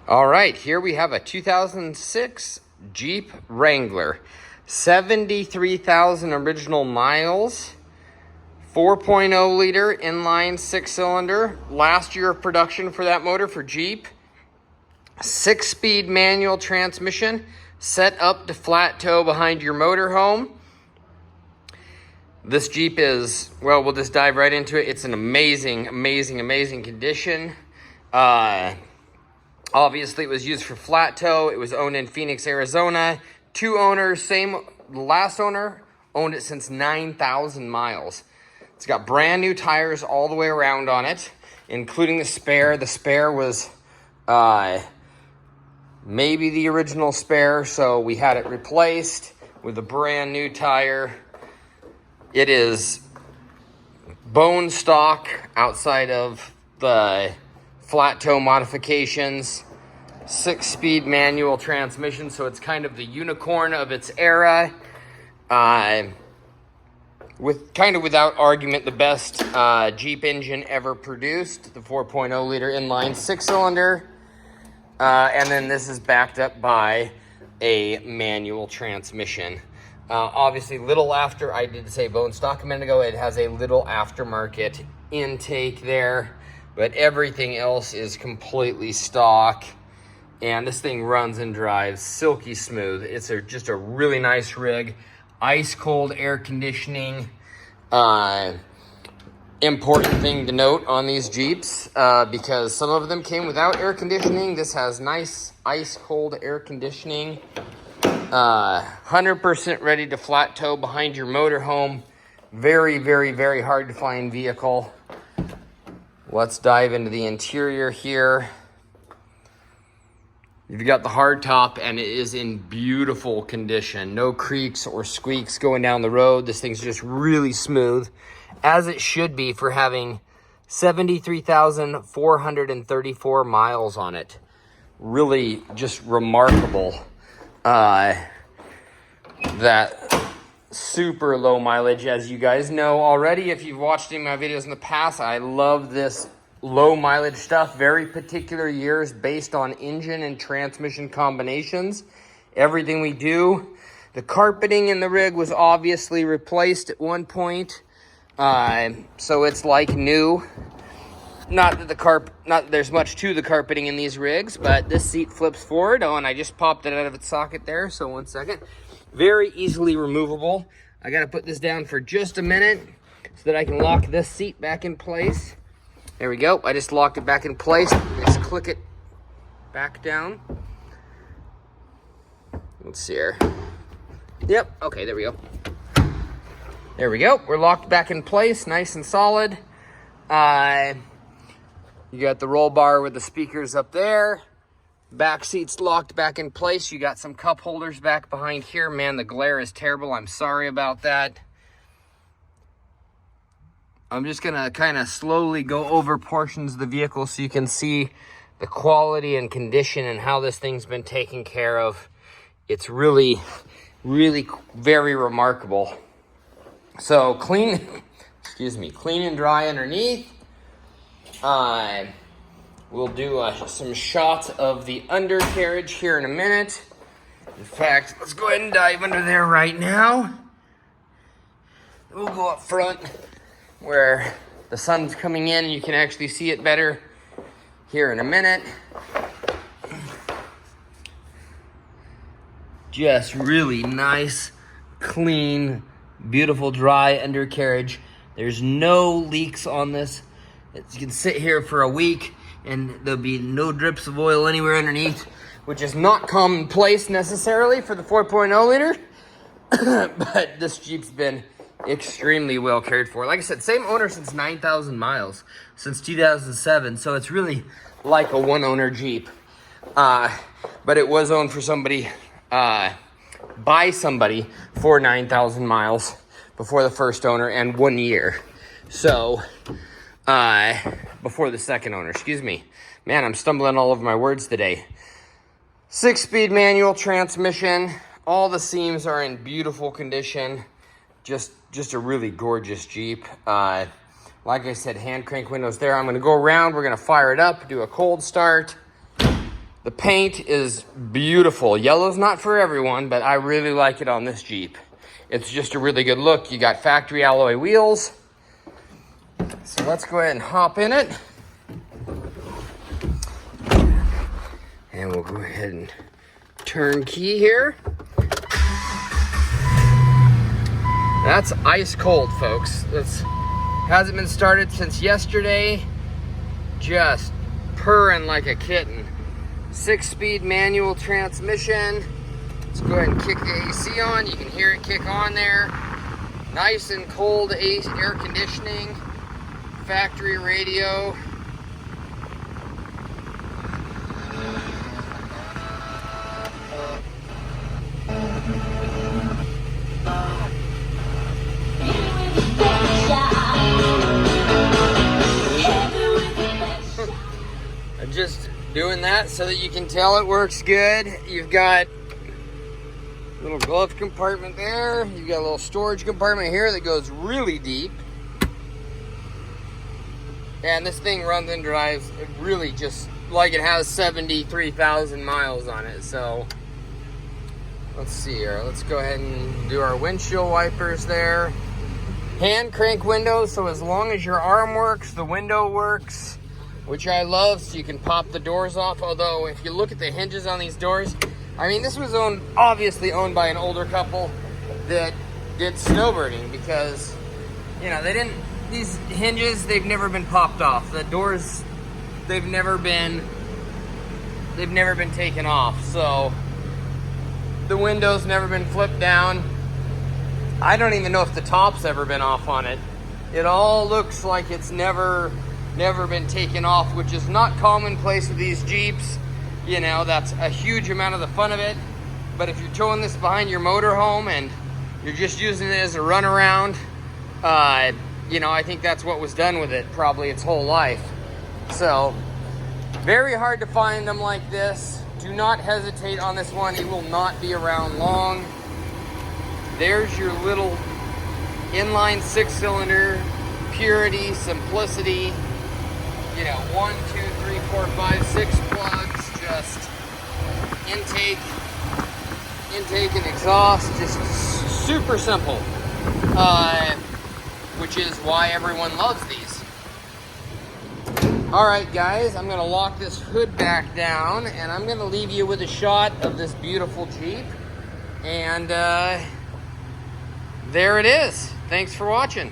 All right, here we have a 2006 Jeep Wrangler. 73,000 original miles. 4.0 liter inline 6-cylinder. Last year of production for that motor for Jeep. 6-speed manual transmission. Set up to flat tow behind your motorhome. This Jeep is, well, we'll just dive right into it. It's an amazing condition. Obviously, it was used for flat tow. It was owned in Phoenix, Arizona. 2 owners, last owner owned it since 9,000 miles. It's got brand new tires all the way around on it, including the spare. The spare was maybe the original spare, so we had it replaced with a brand new tire. It is bone stock outside of the flat toe modifications. 6-speed manual transmission, so it's kind of the unicorn of its era. Without argument, the best Jeep engine ever produced, the 4.0 liter inline 6-cylinder. And then this is backed up by a manual transmission. Obviously, little after, I did say bone stock a minute ago, it has a little aftermarket intake there, but everything else is completely stock. And this thing runs and drives silky smooth. It's just a really nice rig. Ice cold air conditioning. Important thing to note on these Jeeps, because some of them came without air conditioning. This has nice ice cold air conditioning. 100% ready to flat tow behind your motorhome. Very hard to find vehicle. Let's dive into the interior here. You've got the hard top, and it is in beautiful condition. No creaks or squeaks going down the road. This thing's just really smooth, as it should be for having 73,434 miles on it. Really just remarkable. That super low mileage, as you guys know already. If you've watched any of my videos in the past, I love this low mileage stuff. Very particular years based on engine and transmission combinations. Everything we do. The carpeting in the rig was obviously replaced at one point, so it's like new. Not that there's much to the carpeting in these rigs, but this seat flips forward. Oh, and I just popped it out of its socket there, so 1 second. Very easily removable. I gotta put this down for just a minute so that I can lock this seat back in place. There we go. I just locked it back in place. Just click it back down. Let's see here. Yep. Okay, there we go. There we go. We're locked back in place, nice and solid. You got the roll bar with the speakers up there. Back seat's locked back in place. You got some cup holders back behind here. Man, the glare is terrible. I'm sorry about that. I'm just gonna kind of slowly go over portions of the vehicle so you can see the quality and condition and how this thing's been taken care of. It's really very remarkable. So clean and dry underneath. We'll do some shots of the undercarriage here in a minute. In fact, let's go ahead and dive under there right now. We'll go up front where the sun's coming in and you can actually see it better here in a minute. Just really nice, clean, beautiful, dry undercarriage. There's no leaks on this. You can sit here for a week and there'll be no drips of oil anywhere underneath, which is not commonplace necessarily for the 4.0 liter. But this Jeep's been extremely well cared for. Like I said, same owner since 9,000 miles, since 2007. So it's really like a one-owner Jeep. But it was owned for somebody, by somebody for 9,000 miles before the first owner and 1 year. So, before the second owner, excuse me. Man, I'm stumbling all over my words today. 6-speed manual transmission. All the seams are in beautiful condition. Just a really gorgeous Jeep. Like I said, hand crank windows there. I'm gonna go around, we're gonna fire it up, do a cold start. The paint is beautiful. Yellow's not for everyone, but I really like it on this Jeep. It's just a really good look. You got factory alloy wheels. So let's go ahead and hop in it. And we'll go ahead and turn key here. That's ice cold, folks. This hasn't been started since yesterday. Just purring like a kitten. 6-speed manual transmission. Let's go ahead and kick the AC on. You can hear it kick on there. Nice and cold air conditioning. Factory radio. I'm just doing that so that you can tell it works good. You've got a little glove compartment there. You've got a little storage compartment here that goes really deep. And this thing runs and drives really just like it has 73,000 miles on it. So let's see here. Let's go ahead and do our windshield wipers there. Hand crank windows, so as long as your arm works, the window works, which I love, so you can pop the doors off. Although if you look at the hinges on these doors, I mean, this was obviously owned by an older couple that did snowbirding, because, you know, these hinges, they've never been popped off. The doors, they've never been taken off. So the window's never been flipped down. I don't even know if the top's ever been off on it. It all looks like it's never been taken off, which is not commonplace with these Jeeps. You know, that's a huge amount of the fun of it. But if you're towing this behind your motorhome and you're just using it as a runaround, you know, I think that's what was done with it probably its whole life. So, very hard to find them like this. Do not hesitate on this one. It will not be around long. There's your little inline 6-cylinder, purity, simplicity. You know, 1, 2, 3, 4, 5, 6 plugs, just intake and exhaust, just super simple, which is why everyone loves these. All right, guys, I'm gonna lock this hood back down, and I'm gonna leave you with a shot of this beautiful Jeep, and there it is. Thanks for watching.